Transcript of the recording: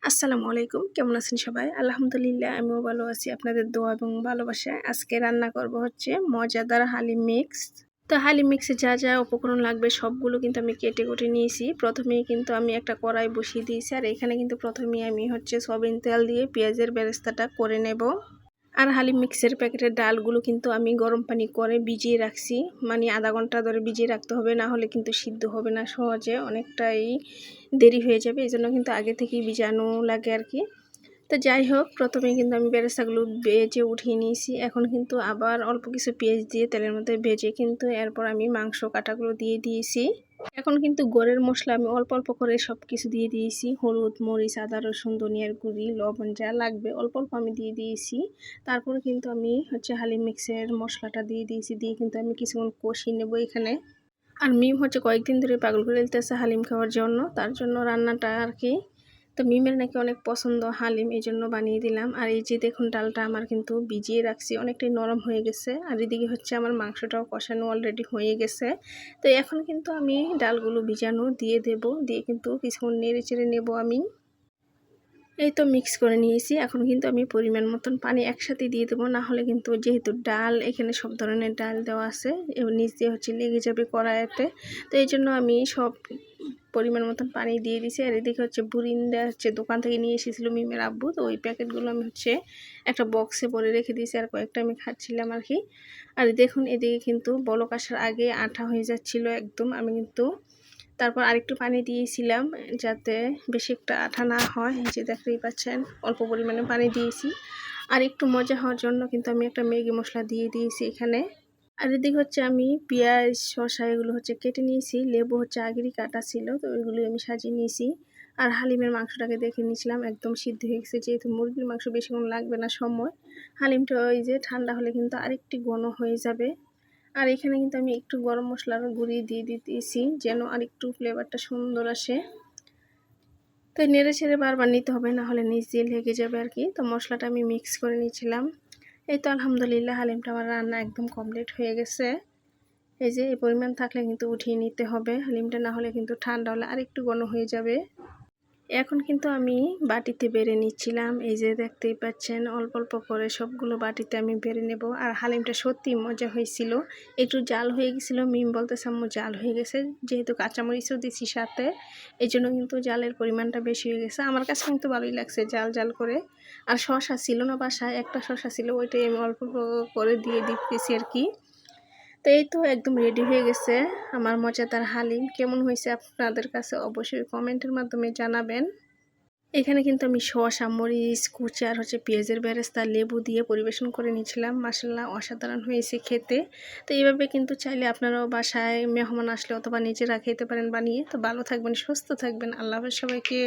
আসসালামু আলাইকুম। কেমন আছেন সবাই? আলহামদুলিল্লাহ আমিও ভালো আছি। আপনাদের দোয়া এবং ভালোবাসায়। আজকে রান্না করব হচ্ছে মজাদার হালিম মিক্স। তো হালিম মিক্সে যা উপকরণ লাগবে সবগুলো কিন্তু আমি কেটে কুটে নিয়েছি। প্রথমেই কিন্তু আমি একটা কড়াই বসিয়ে দিয়েছি। আর এখানে কিন্তু প্রথমেই আমি হচ্ছে সয়াবিন তেল দিয়ে পেঁয়াজের বেরেস্তাটা করে নেব। আর হালিম মিক্সের প্যাকেটের ডালগুলো কিন্তু আমি গরম পানি করে ভিজিয়ে রাখছি। মানে আধা ঘন্টা ধরে ভিজিয়ে রাখতে হবে, না হলে কিন্তু সিদ্ধ হবে না সহজে, অনেকটাই দেরি হয়ে যাবে। এজন্য কিন্তু আগে থেকেই ভিজানো লাগে আর কি। তো যাই হোক, প্রথমেই কিন্তু আমি বেরেস্তাগুলো ভেজে উঠিয়ে নিয়েছি। এখন কিন্তু আবার অল্প কিছু পেঁয়াজ দিয়ে তেলের মধ্যে ভেজে কিন্তু এরপর আমি মাংস কাটাগুলো দিয়ে দিয়েছি। এখন কিন্তু গড়ের মশলা আমি অল্প অল্প করে সব কিছু দিয়ে দিয়েছি। হলুদ, মরিচ, আদা, রসুন, ধনিয়ার গুঁড়ি, লবণ যা লাগবে অল্প অল্প আমি দিয়ে দিয়েছি। তারপরে কিন্তু আমি হচ্ছে হালিম মিক্সের মশলাটা দিয়ে দিয়েছি। দিয়ে কিন্তু আমি কিছুক্ষণ কষিয়ে নেব এখানে। আর মিম হচ্ছে কয়েকদিন ধরে পাগল করে ফেলতেছে হালিম খাওয়ার জন্য, তার জন্য রান্নাটা আর কি। তো মিমের নাকি অনেক পছন্দ হালিম, এই জন্য বানিয়ে দিলাম। আর এই যে দেখুন, ডালটা আমার কিন্তু ভিজিয়ে রাখছি, অনেকটাই নরম হয়ে গেছে। আর এদিকে হচ্ছে আমার মাংসটাও কষানো অলরেডি হয়ে গেছে। তো এখন কিন্তু আমি ডালগুলো ভিজানো দিয়ে দেব, দিয়ে কিন্তু কিছুক্ষণ নেড়ে চেড়ে নেব আমি। এই তো মিক্স করে নিয়েছি। এখন কিন্তু আমি পরিমাণ মতন পানি একসাথে দিয়ে দেবো, না হলে কিন্তু যেহেতু ডাল এখানে সব ধরনের ডাল দেওয়া আছে, এবং নিচ দিয়ে হচ্ছে লেগে যাবে কড়াইতে। তো এই জন্য আমি সব পরিমাণ মতন পানি দিয়ে দিছি। আর এদিকে হচ্ছে বুরিন্দা হচ্ছে দোকান থেকে নিয়ে এসেছিলো মিমের আব্বু। তো ওই প্যাকেটগুলো আমি হচ্ছে একটা বক্সে ভরে রেখে দিয়েছি, আর কয়েকটা আমি খাচ্ছিলাম আর কি। আর দেখুন এদিকে কিন্তু বলক আসার আগে আঠা হয়ে যাচ্ছিলো একদম। আমি কিন্তু তারপর আরেকটু পানি দিয়েছিলাম যাতে বেশি একটা আঠা না হয়। এই যে দেখতেই পাচ্ছেন অল্প পরিমাণে পানি দিয়েছি। আর একটু মজা হওয়ার জন্য কিন্তু আমি একটা ম্যাগি মশলা দিয়ে দিয়েছি এখানে। আর এদিকে হচ্ছে আমি পেঁয়াজ, শসা এগুলো হচ্ছে কেটে নিয়েছি। লেবু হচ্ছে আগেরই কাটা ছিল, তো ওইগুলো আমি সাজিয়ে নিয়েছি। আর হালিমের মাংসটাকে দেখে নিয়েছিলাম একদম সিদ্ধ হয়ে গেছে, যেহেতু মুরগির মাংস বেশিক্ষণ লাগবে না সময়। হালিমটা ওই যে ঠান্ডা হলে কিন্তু আরেকটু ঘন হয়ে যাবে। আর এখানে কিন্তু আমি একটু গরম মশলার গুঁড়ি দিয়ে দিতেছি যেন আরেকটু ফ্লেভারটা সুন্দর আসে। তো নেড়ে ছেড়ে বারবার নিতে হবে, না হলে নিচ দিয়ে লেগে যাবে আর কি। তো মশলাটা আমি মিক্স করে নিয়েছিলাম। এই তো আলহামদুলিল্লাহ হালিমটা আমার রান্না একদম কমপ্লিট হয়ে গেছে। এই যে এই পরিমাণ থাকলে কিন্তু উঠিয়ে নিতে হবে হালিমটা, না হলে কিন্তু ঠান্ডা হলে আরেকটু ঘন হয়ে যাবে। এখন কিন্তু আমি বাটিতে বেড়ে নিচ্ছিলাম। এই যে দেখতেই পাচ্ছেন অল্প অল্প করে সবগুলো বাটিতে আমি বেড়ে নেব। আর হালিমটা সত্যি মজা হয়েছিল। একটু জাল হয়ে গেছিলো, মিম বলতেছে আম্মু জাল হয়ে গেছে, যেহেতু কাঁচামরিচও দিছি সাথে, এই জন্য কিন্তু জালের পরিমাণটা বেশি হয়ে গেছে। আমার কাছে কিন্তু ভালোই লাগছে জাল জাল করে। আর শসা ছিল না বাসায়, একটা শসা ছিল, ওইটাই আমি অল্প অল্প করে দিয়ে দিতেছি আর কি। তো এই তো একদম রেডি হয়ে গেছে আমার মজাদার হালিম। কেমন হয়েছে আপনাদের কাছে অবশ্যই কমেন্টের মাধ্যমে জানাবেন। এখানে কিন্তু আমি শসা, মরিচ কুচি আর হচ্ছে পেঁয়াজের বেরেস্তা, লেবু দিয়ে পরিবেশন করে নিয়েছিলাম। মাশাআল্লাহ অসাধারণ হয়েছে খেতে। তো এইভাবে কিন্তু চাইলে আপনারাও বাসায় মেহমান আসলে অথবা নিজেরা খেতে পারেন বানিয়ে। তো ভালো থাকবেন, সুস্থ থাকবেন। আল্লাহ হাফেজ সবাইকে।